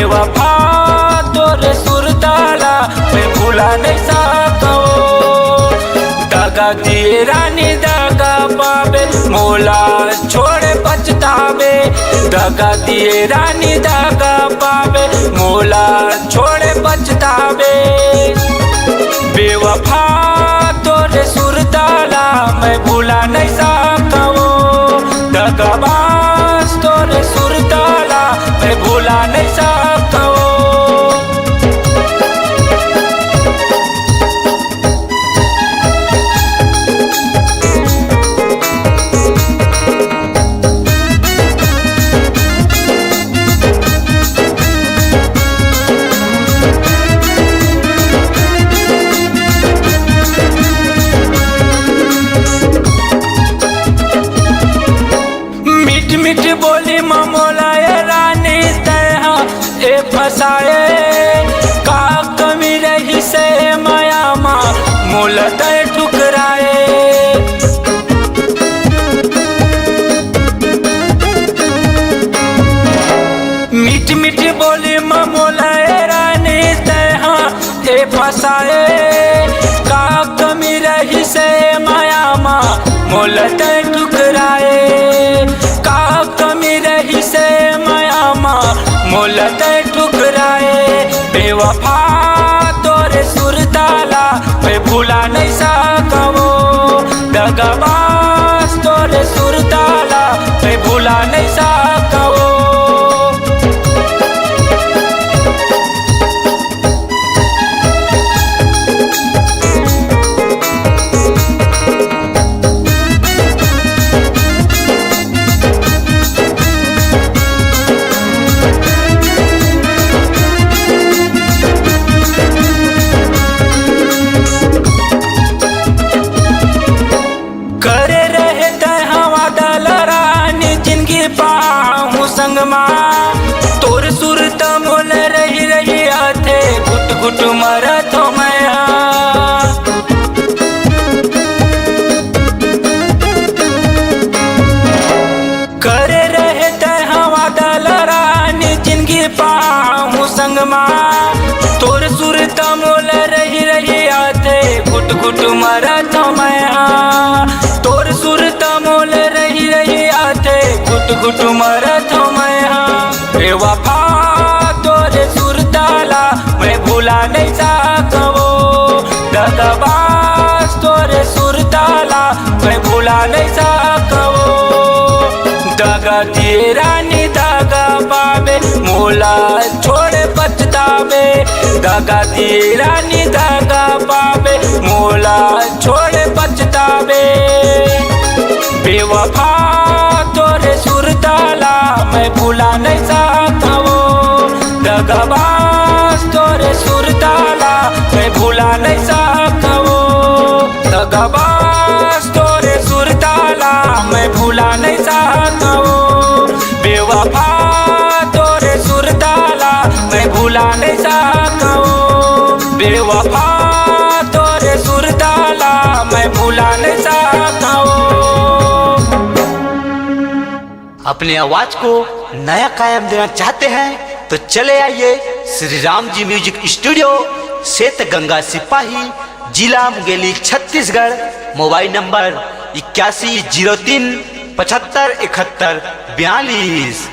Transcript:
बेवफा तोरे सुरताला मैं भुला नहीं सको। दगा दिए रानी दगा पावे मोला छोड़े पछतावे। दगा दिए रानी दगा पावे मोला छोड़े पछतावे। बेवफा तोरे सुरताला मैं भुला नहीं सको। दगाबाज तोरे सुरताला मैं भुला नहीं सको। मीठ बोली ममोला रानी तहा ए फसाए। का कमी रही से माया माँ मोल तय ठुकराए। मीठ मीठ बोली ममोला रानी तहा ए फसाए। का कमी रही से माया माँ मोल तय ठुकराए। से माया माँ मोल तय ठुकराए। बेवफा तोरे सुरताला मैं भुला नहीं सको। दगाबाज तोरे सुरताला मैं भुला नहीं सको। करे रहते हवा दल रानी जिंदगी पाऊँ संगमा। तोर सुरत मोल रही रही आथे घुट घुट मरत हो मैं। करे रहते हवा दल रानी जिंदगी पाऊँ संगमा। तोर सुरत मोल रही रही आथे घुट घुट मरत हो मैं। तोर सुरत मोल रही रही आते घुट घुट मरत हो मैं। बेवफा तोरे सुरताला मैं भुला नहीं सको। दगाबाज तोरे सुरताला मैं भुला नहीं सको। दगा दिए रानी दगा पावे मोला छोड़े पछतावे। दगा दिए रानी दगा पावे मोला छोड़े पछतावे। बेवफा तोरे सुरताला मैं भुला नहीं सको। दगाबाज तोरे सुरताला मैं भुला नहीं सको। दगाबाज तोरे सुरताला मैं भुला नहीं सको। बेवफा तोरे सुरताला मैं भुला नहीं सको। बेवफा तोरे सुरताला मैं भुला नहीं सको। अपनी आवाज को नया कायम देना चाहते हैं तो चले आइए श्री राम जी म्यूजिक स्टूडियो, सेत गंगा सिपाही, जिला मुंगेली, छत्तीसगढ़। Mobile number 8103 75 71 42।